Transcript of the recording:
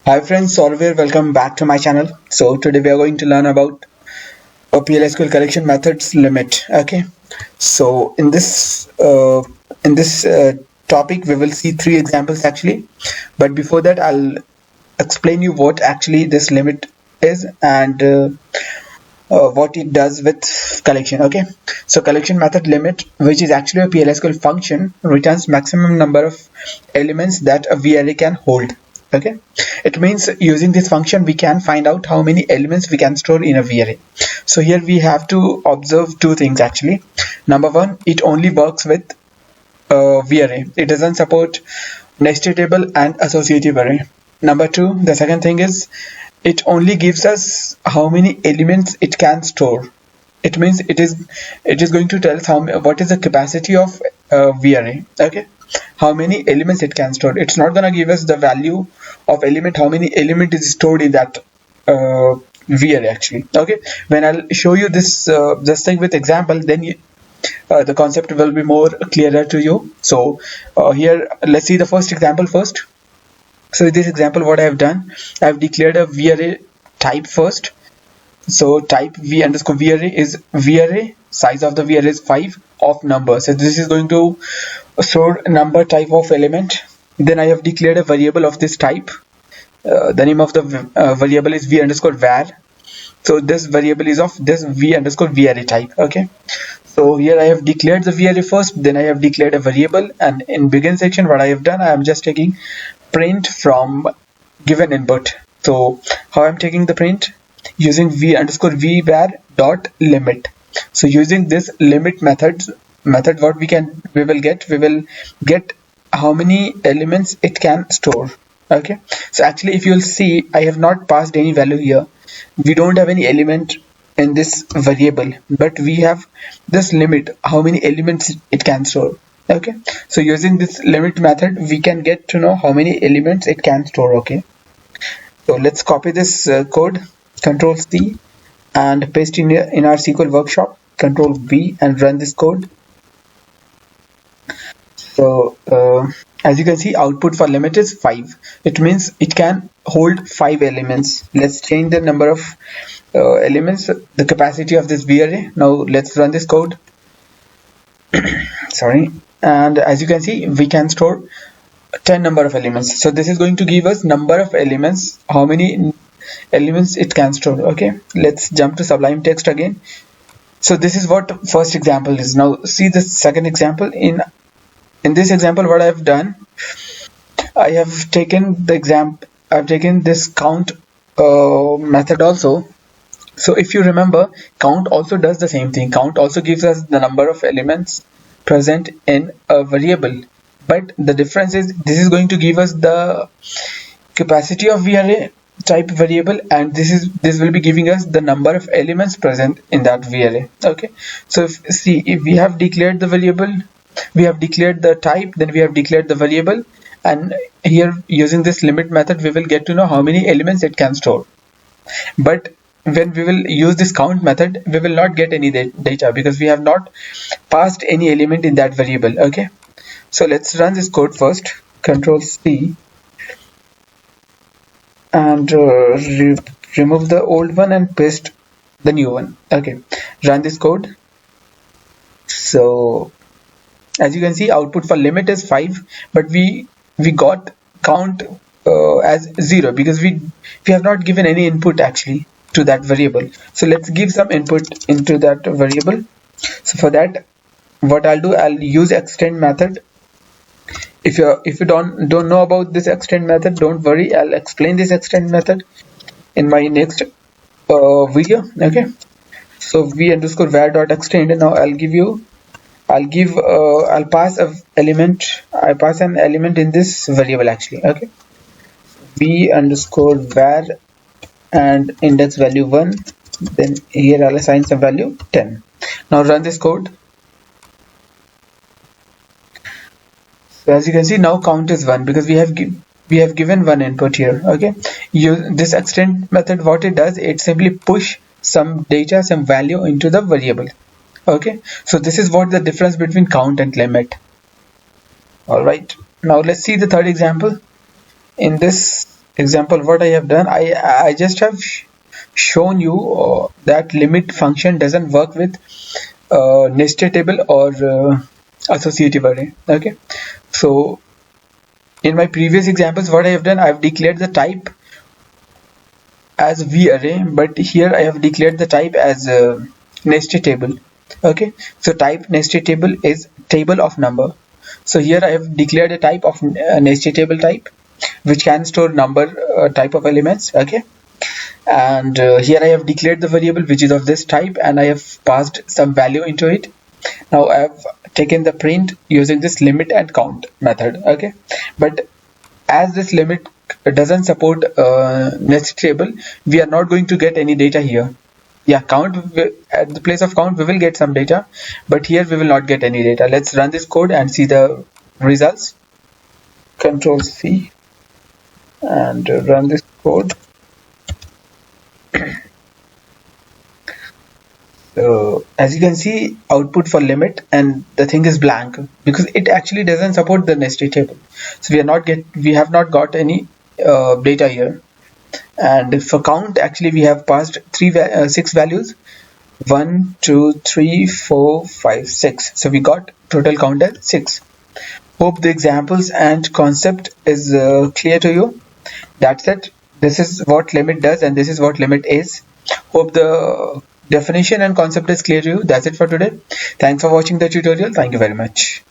Hi friends, Solver, welcome back to my channel. So today we are going to learn about a PL SQL collection methods limit. Okay, so in this topic we will see three examples actually, but before that I'll explain you what actually this limit is and what it does with collection. Okay, so collection method limit, which is actually a PL SQL function, returns maximum number of elements that a VArray can hold. Okay, it means using this function we can find out how many elements we can store in a VArray. So here we have to observe two things actually. Number one, it only works with VArray. It doesn't support nested table and associative array. Number two, the second thing is it only gives us how many elements it can store. It means it is going to tell us what is the capacity of VArray. Okay, how many elements it can store. It's not gonna give us the value of element, how many element is stored in that VArray actually. Okay, when I'll show you this thing with example, then the concept will be more clearer to you. So here let's see the first example first. So in this example, what I have done, I have declared a VArray type first. So type v underscore VArray is VArray, size of the VArray is 5 of number. So this is going to store number type of element. Then I have declared a variable of this type. The name of the variable is v underscore var. So this variable is of this v underscore VArray type. Okay, so here I have declared the VArray first, then I have declared a variable, and in begin section what I have done, I am just taking print from given input. So how I'm taking the print, using v underscore var dot limit. So using this limit method, what we will get how many elements it can store. Okay, so actually if you'll see, I have not passed any value here. We don't have any element in this variable, but we have this limit, how many elements it can store. Okay, so using this limit method we can get to know how many elements it can store. Okay, so let's copy this code, Control C, and paste in our SQL workshop, Control V, and run this code. So as you can see, output for limit is 5. It means it can hold 5 elements. Let's change the number of elements, the capacity of this VArray. Now let's run this code. Sorry. And as you can see, we can store 10 number of elements. So this is going to give us number of elements, how many elements it can store. Okay, let's jump to Sublime Text again. So this is what first example is. Now see the second example. In this example, what I have done, I have taken this count method also. So if you remember, count also does the same thing. Count also gives us the number of elements present in a variable, but the difference is this is going to give us the capacity of VArray type variable, and this will be giving us the number of elements present in that VArray. Okay, so if we have declared the variable, we have declared the type, then we have declared the variable, and here using this limit method we will get to know how many elements it can store. But when we will use this count method, we will not get any data because we have not passed any element in that variable. Okay, so let's run this code first, Control C, and remove the old one and paste the new one. Okay, run this code. So as you can see, output for limit is 5, but we got count as 0 because we have not given any input actually to that variable. So let's give some input into that variable. So for that, what I'll do, I'll use extend method. If you don't know about this extend method, don't worry, I'll explain this extend method in my next video. Okay, so v underscore var dot extend, and now I'll pass an element in this variable actually. Okay, v underscore var and index value 1, then here I'll assign some value 10. Now run this code. So as you can see, now count is 1 because we have given one input here. Okay, this extend method, what it does, it simply push some data, some value into the variable. Okay, so this is what the difference between count and limit. All right, now let's see the third example. In this example, what I have done, I just have shown you that limit function doesn't work with nested table or associative array. Okay, so in my previous examples, what I have done, I have declared the type as v array, but here I have declared the type as nested table. Okay, so type nested table is table of number. So here I have declared a type of nested table type, which can store number type of elements. Okay, and here I have declared the variable which is of this type, and I have passed some value into it. Now I have taken the print using this limit and count method. Okay, but as this limit doesn't support nested table, we are not going to get any data here. Yeah, at the place of count we will get some data, but here we will not get any data. Let's run this code and see the results. Control C and run this code. So as you can see, output for limit, and the thing is blank because it actually doesn't support the nested table. So we have not got any data here. And for count, actually we have passed 6 values: 1, 2, 3, 4, 5, 6. So we got total count as 6. Hope the examples and concept is clear to you. That's it. This is what limit does, and this is what limit is. Hope the definition and concept is clear to you. That's it for today. Thanks for watching the tutorial. Thank you very much.